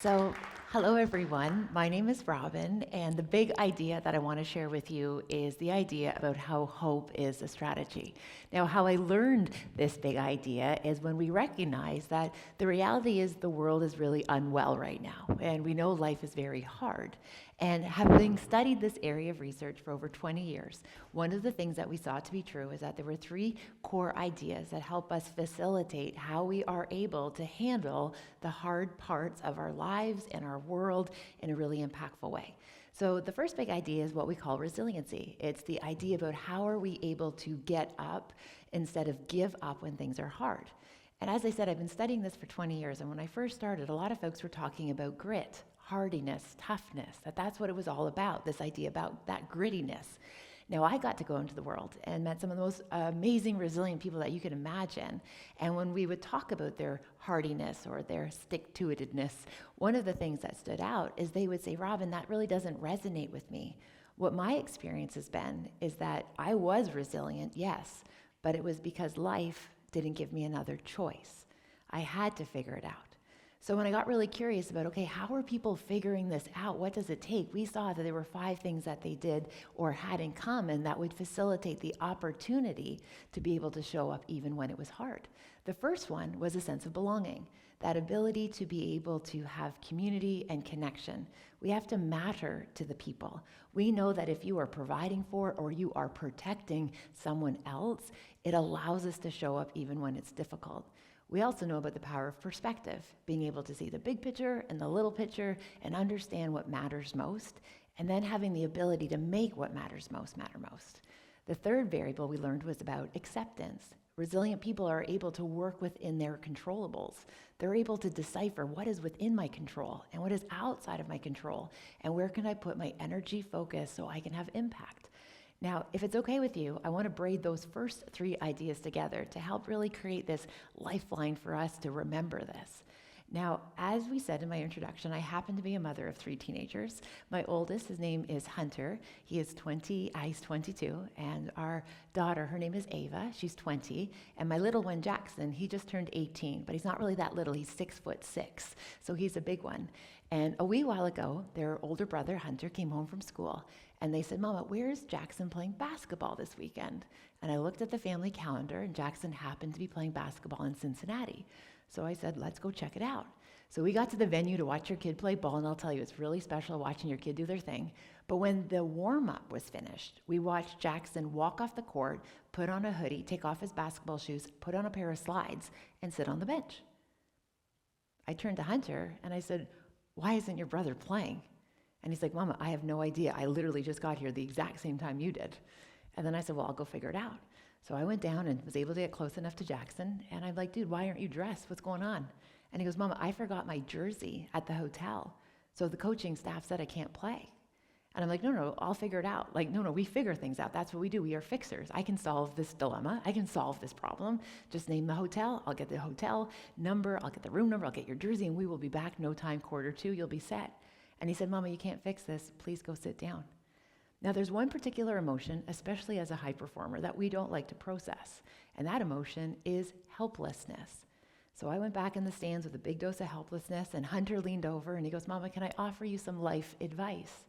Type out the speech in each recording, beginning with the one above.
So, hello everyone. My name is Robyne, and the big idea that I want to share with you is the idea about how hope is a strategy. Now, how I learned this big idea is when we recognize that the reality is the world is really unwell right now, and we know life is very hard. And having studied this area of research for over 20 years, one of the things that we saw to be true is that there were three core ideas that help us facilitate how we are able to handle the hard parts of our lives and our world in a really impactful way. So the first big idea is what we call resiliency. It's the idea about how are we able to get up instead of give up when things are hard. And as I said, I've been studying this for 20 years, and when I first started, a lot of folks were talking about grit, hardiness, toughness, that's what it was all about, this idea about that grittiness. Now, I got to go into the world and met some of the most amazing, resilient people that you could imagine. And when we would talk about their hardiness or their stick-to-itiveness, one of the things that stood out is they would say, Robyne, that really doesn't resonate with me. What my experience has been is that I was resilient, yes, but it was because life didn't give me another choice. I had to figure it out. So when I got really curious about, okay, how are people figuring this out? What does it take? We saw that there were 5 things that they did or had in common that would facilitate the opportunity to be able to show up even when it was hard. The first one was a sense of belonging, that ability to be able to have community and connection. We have to matter to the people. We know that if you are providing for or you are protecting someone else, it allows us to show up even when it's difficult. We also know about the power of perspective, being able to see the big picture and the little picture and understand what matters most, and then having the ability to make what matters most matter most. The third variable we learned was about acceptance. Resilient people are able to work within their controllables. They're able to decipher what is within my control and what is outside of my control, and where can I put my energy focus so I can have impact. Now, if it's okay with you, I want to braid those first 3 ideas together to help really create this lifeline for us to remember this. Now, as we said in my introduction, I happen to be a mother of 3 teenagers. My oldest, his name is Hunter. He is 20, he's 22, and our daughter, her name is Ava. She's 20, and my little one, Jackson, he just turned 18, but he's not really that little. He's 6'6", so he's a big one. And a wee while ago, their older brother, Hunter, came home from school, and they said, Mama, where's Jackson playing basketball this weekend? And I looked at the family calendar, and Jackson happened to be playing basketball in Cincinnati. So I said, let's go check it out. So we got to the venue to watch your kid play ball, and I'll tell you, it's really special watching your kid do their thing. But when the warm-up was finished, we watched Jackson walk off the court, put on a hoodie, take off his basketball shoes, put on a pair of slides, and sit on the bench. I turned to Hunter, and I said, why isn't your brother playing? And he's like, Mama, I have no idea. I literally just got here the exact same time you did. And then I said, well, I'll go figure it out. So I went down and was able to get close enough to Jackson. And I'm like, dude, why aren't you dressed? What's going on? And he goes, Mama, I forgot my jersey at the hotel. So the coaching staff said I can't play. And I'm like, no, I'll figure it out. Like, no, we figure things out. That's what we do. We are fixers. I can solve this dilemma. I can solve this problem. Just name the hotel. I'll get the hotel number. I'll get the room number. I'll get your jersey, and we will be back no time, Q2. You'll be set. And he said, Mama, you can't fix this. Please go sit down. Now, there's one particular emotion, especially as a high performer, that we don't like to process. And that emotion is helplessness. So I went back in the stands with a big dose of helplessness, and Hunter leaned over and he goes, Mama, can I offer you some life advice?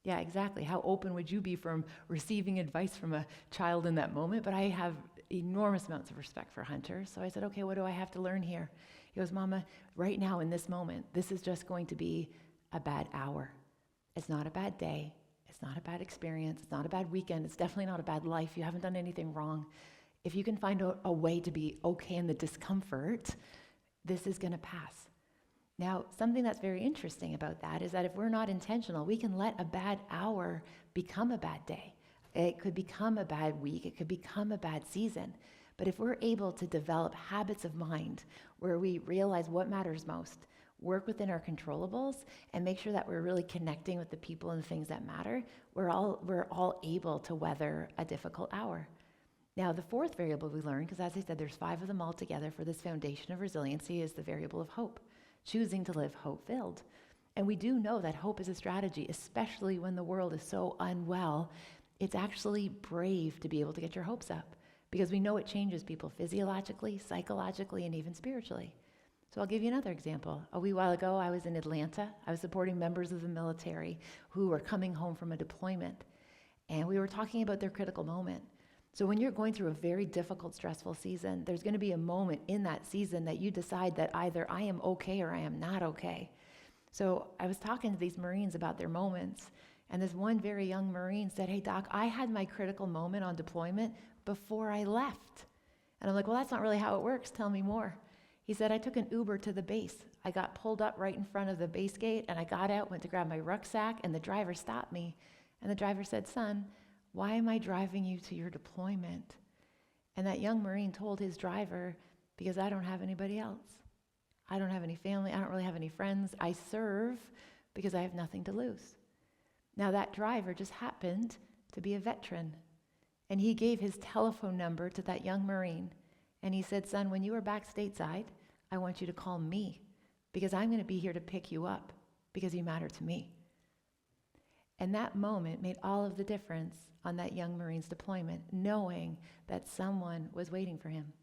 Yeah, exactly. How open would you be from receiving advice from a child in that moment? But I have enormous amounts of respect for Hunter. So I said, okay, what do I have to learn here? He goes, Mama, right now in this moment, this is just going to be a bad hour. It's not a bad day. It's not a bad experience. It's not a bad weekend. It's definitely not a bad life. You haven't done anything wrong. If you can find a way to be okay in the discomfort, this is going to pass. Now, something that's very interesting about that is that if we're not intentional, we can let a bad hour become a bad day. It could become a bad week. It could become a bad season. But if we're able to develop habits of mind where we realize what matters most, work within our controllables, and make sure that we're really connecting with the people and the things that matter, we're all able to weather a difficult hour. Now, the fourth variable we learned, because as I said, there's 5 of them all together for this foundation of resiliency, is the variable of hope, choosing to live hope-filled. And we do know that hope is a strategy, especially when the world is so unwell. It's actually brave to be able to get your hopes up, because we know it changes people physiologically, psychologically, and even spiritually. So I'll give you another example. A wee while ago, I was in Atlanta. I was supporting members of the military who were coming home from a deployment. And we were talking about their critical moment. So when you're going through a very difficult, stressful season, there's going to be a moment in that season that you decide that either I am okay or I am not okay. So I was talking to these Marines about their moments, and this one very young Marine said, "Hey, Doc, I had my critical moment on deployment before I left." And I'm like, "Well, that's not really how it works. Tell me more." He said, "I took an Uber to the base. I got pulled up right in front of the base gate, and I got out, went to grab my rucksack, and the driver stopped me. And the driver said, 'Son, why am I driving you to your deployment?' And that young Marine told his driver, 'Because I don't have anybody else. I don't have any family. I don't really have any friends. I serve because I have nothing to lose.'" Now that driver just happened to be a veteran. And he gave his telephone number to that young Marine. And he said, "Son, when you are back stateside, I want you to call me because I'm going to be here to pick you up because you matter to me." And that moment made all of the difference on that young Marine's deployment, knowing that someone was waiting for him.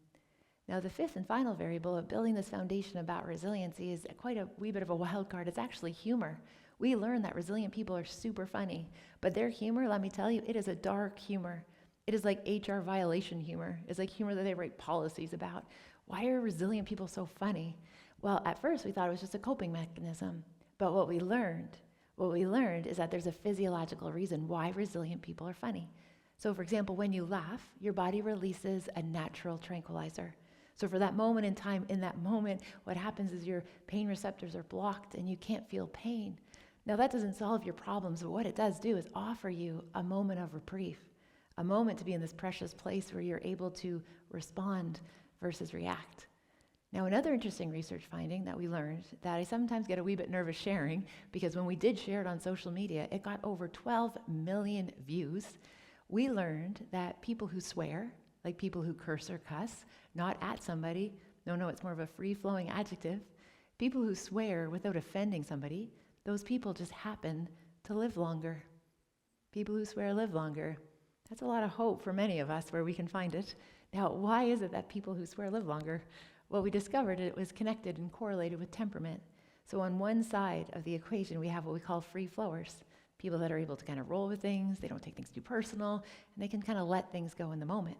Now, the fifth and final variable of building this foundation about resiliency is quite a wee bit of a wild card. It's actually humor. We learn that resilient people are super funny, but their humor, let me tell you, it is a dark humor. It is like HR violation humor. It's like humor that they write policies about. Why are resilient people so funny? Well, at first we thought it was just a coping mechanism, but what we learned is that there's a physiological reason why resilient people are funny. So for example, when you laugh, your body releases a natural tranquilizer. So for that moment in time, in that moment, what happens is your pain receptors are blocked and you can't feel pain. Now that doesn't solve your problems, but what it does do is offer you a moment of reprieve, a moment to be in this precious place where you're able to respond versus react. Now, another interesting research finding that we learned that I sometimes get a wee bit nervous sharing, because when we did share it on social media, it got over 12 million views. We learned that people who swear, like people who curse or cuss, not at somebody, no, it's more of a free-flowing adjective, people who swear without offending somebody, those people just happen to live longer. People who swear live longer. That's a lot of hope for many of us where we can find it. Now, why is it that people who swear live longer? Well, we discovered it was connected and correlated with temperament. So on one side of the equation, we have what we call free flowers, people that are able to kind of roll with things, they don't take things too personal, and they can kind of let things go in the moment.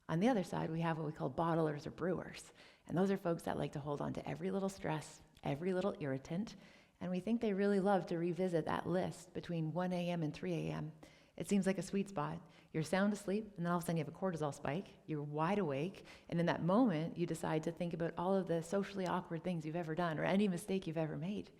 On the other side, we have what we call bottlers or brewers, and those are folks that like to hold on to every little stress, every little irritant, and we think they really love to revisit that list between 1 a.m. and 3 a.m. It seems like a sweet spot. You're sound asleep, and then all of a sudden you have a cortisol spike, you're wide awake, and in that moment you decide to think about all of the socially awkward things you've ever done or any mistake you've ever made.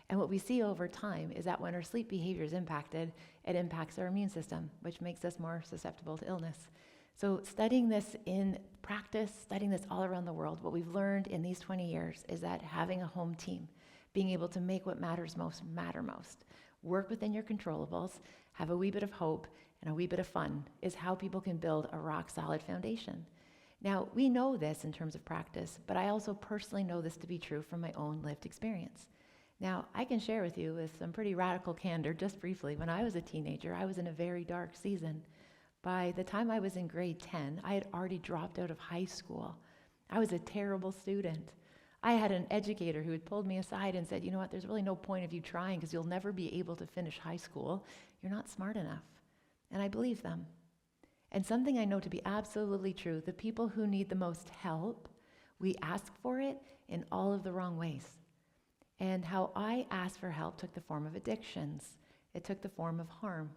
And what we see over time is that when our sleep behavior is impacted, it impacts our immune system, which makes us more susceptible to illness. So studying this in practice, studying this all around the world, what we've learned in these 20 years is that having a home team, being able to make what matters most matter most, work within your controllables, have a wee bit of hope, and a wee bit of fun is how people can build a rock-solid foundation. Now, we know this in terms of practice, but I also personally know this to be true from my own lived experience. Now, I can share with you with some pretty radical candor, just briefly, when I was a teenager, I was in a very dark season. By the time I was in grade 10, I had already dropped out of high school. I was a terrible student. I had an educator who had pulled me aside and said, "You know what, there's really no point of you trying because you'll never be able to finish high school. You're not smart enough." And I believe them. And something I know to be absolutely true, the people who need the most help, we ask for it in all of the wrong ways. And how I asked for help took the form of addictions. It took the form of harm.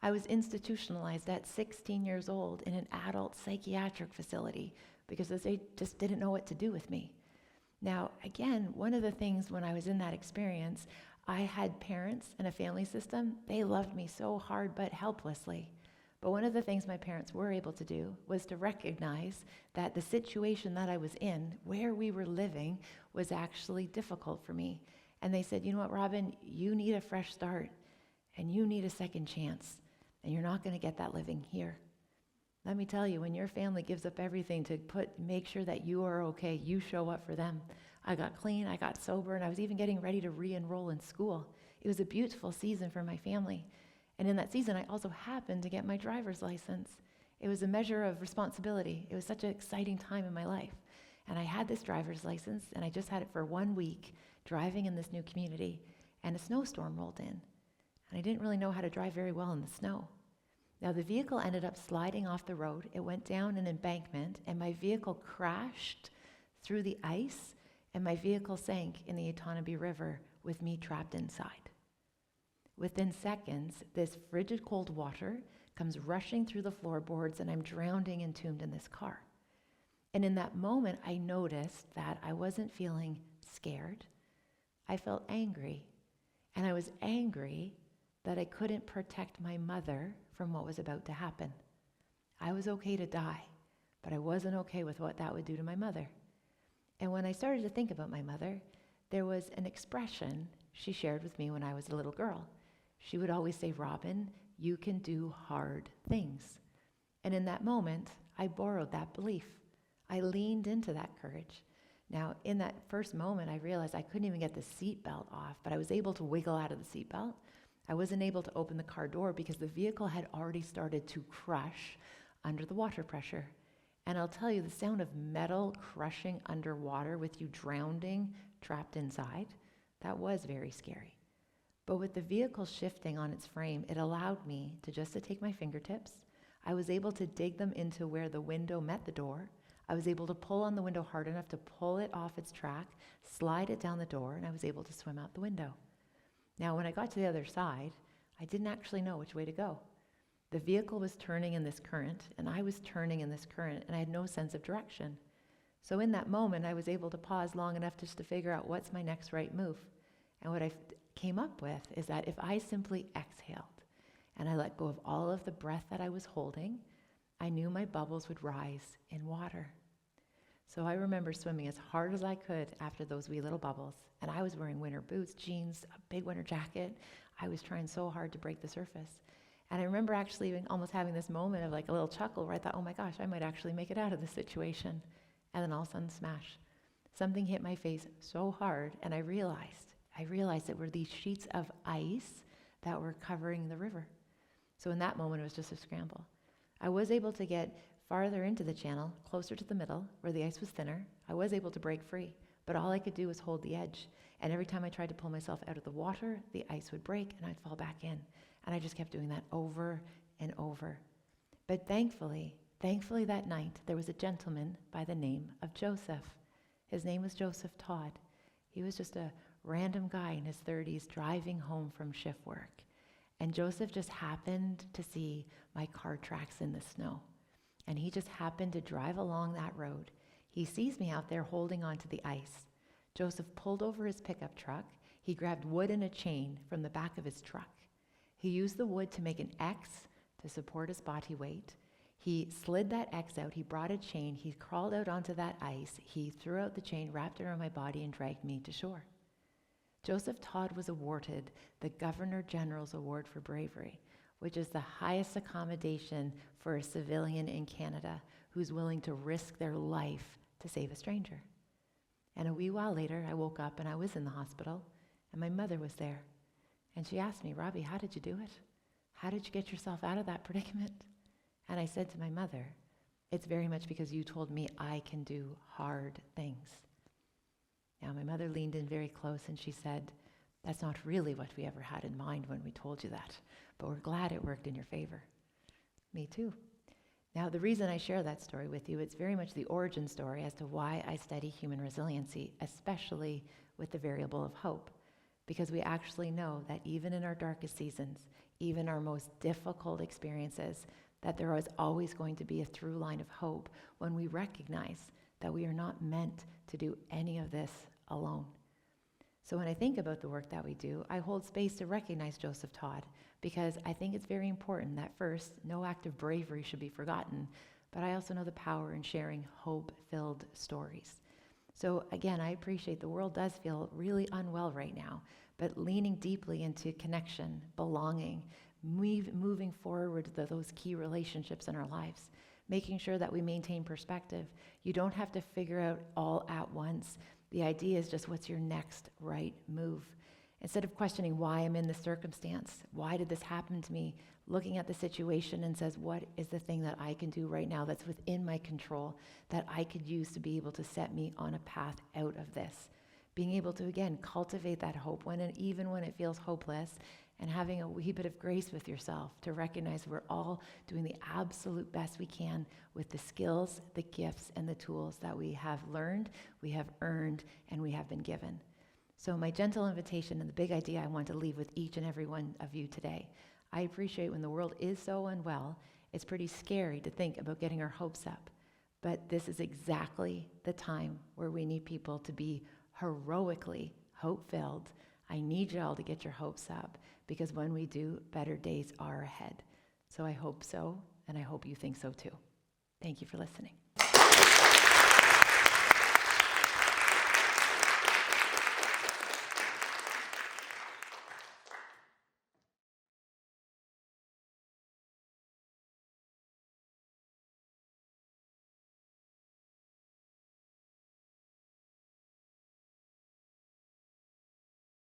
I was institutionalized at 16 years old in an adult psychiatric facility because they just didn't know what to do with me. Now, again, one of the things when I was in that experience, I had parents and a family system. They loved me so hard but helplessly. But one of the things my parents were able to do was to recognize that the situation that I was in, where we were living, was actually difficult for me. And they said, "You know what, Robyne, you need a fresh start and you need a second chance, and you're not going to get that living here." Let me tell you, when your family gives up everything to make sure that you are okay, you show up for them. I got clean, I got sober, and I was even getting ready to re-enroll in school. It was a beautiful season for my family. And in that season, I also happened to get my driver's license. It was a measure of responsibility. It was such an exciting time in my life. And I had this driver's license, and I just had it for 1 week driving in this new community, and a snowstorm rolled in. And I didn't really know how to drive very well in the snow. Now, the vehicle ended up sliding off the road. It went down an embankment, and my vehicle crashed through the ice, and my vehicle sank in the Otonabee River with me trapped inside. Within seconds, this frigid cold water comes rushing through the floorboards, and I'm drowning entombed in this car. And in that moment, I noticed that I wasn't feeling scared. I felt angry. And I was angry that I couldn't protect my mother from what was about to happen. I was okay to die, but I wasn't okay with what that would do to my mother. And when I started to think about my mother, there was an expression she shared with me when I was a little girl. She would always say, "Robyne, you can do hard things." And in that moment, I borrowed that belief. I leaned into that courage. Now, in that first moment, I realized I couldn't even get the seatbelt off, but I was able to wiggle out of the seatbelt. I wasn't able to open the car door because the vehicle had already started to crush under the water pressure. And I'll tell you, the sound of metal crushing underwater with you drowning, trapped inside, that was very scary. But with the vehicle shifting on its frame, it allowed me to take my fingertips. I was able to dig them into where the window met the door. I was able to pull on the window hard enough to pull it off its track, slide it down the door, and I was able to swim out the window. Now, when I got to the other side, I didn't actually know which way to go. The vehicle was turning in this current, and I was turning in this current, and I had no sense of direction. So in that moment, I was able to pause long enough just to figure out what's my next right move. And what I came up with is that if I simply exhaled and I let go of all of the breath that I was holding, I knew my bubbles would rise in water. So I remember swimming as hard as I could after those wee little bubbles. And I was wearing winter boots, jeans, a big winter jacket. I was trying so hard to break the surface. And I remember actually even almost having this moment of like a little chuckle where I thought, oh my gosh, I might actually make it out of this situation. And then all of a sudden, smash. Something hit my face so hard, and I realized it were these sheets of ice that were covering the river. So in that moment, it was just a scramble. I was able to get farther into the channel, closer to the middle, where the ice was thinner. I was able to break free, but all I could do was hold the edge. And every time I tried to pull myself out of the water, the ice would break and I'd fall back in. And I just kept doing that over and over. But thankfully that night, there was a gentleman by the name of Joseph. His name was Joseph Todd. He was just a random guy in his 30s driving home from shift work. And Joseph just happened to see my car tracks in the snow. And he just happened to drive along that road. He sees me out there holding onto the ice. Joseph pulled over his pickup truck. He grabbed wood and a chain from the back of his truck. He used the wood to make an X to support his body weight. He slid that X out. He brought a chain. He crawled out onto that ice. He threw out the chain, wrapped it around my body, and dragged me to shore. Joseph Todd was awarded the Governor General's Award for Bravery, which is the highest accommodation for a civilian in Canada who's willing to risk their life to save a stranger. And a wee while later, I woke up and I was in the hospital, and my mother was there. And she asked me, "Robbie, how did you do it? How did you get yourself out of that predicament?" And I said to my mother, "It's very much because you told me I can do hard things." Now, my mother leaned in very close and she said, "That's not really what we ever had in mind when we told you that, but we're glad it worked in your favor." Me too. Now, the reason I share that story with you, it's very much the origin story as to why I study human resiliency, especially with the variable of hope. Because we actually know that even in our darkest seasons, even our most difficult experiences, that there is always going to be a through line of hope when we recognize that we are not meant to do any of this alone. So when I think about the work that we do, I hold space to recognize Joseph Todd, because I think it's very important that first, no act of bravery should be forgotten, but I also know the power in sharing hope-filled stories. So again, I appreciate the world does feel really unwell right now, but leaning deeply into connection, belonging, moving forward those key relationships in our lives, making sure that we maintain perspective. You don't have to figure out all at once. The idea is just what's your next right move. Instead of questioning why I'm in this circumstance, why did this happen to me, looking at the situation and says, what is the thing that I can do right now that's within my control that I could use to be able to set me on a path out of this? Being able to, again, cultivate that hope even when it feels hopeless, and having a wee bit of grace with yourself to recognize we're all doing the absolute best we can with the skills, the gifts, and the tools that we have learned, we have earned, and we have been given. So my gentle invitation and the big idea I want to leave with each and every one of you today. I appreciate when the world is so unwell, it's pretty scary to think about getting our hopes up. But this is exactly the time where we need people to be heroically hope-filled. I need you all to get your hopes up, because when we do, better days are ahead. So I hope so, and I hope you think so too. Thank you for listening.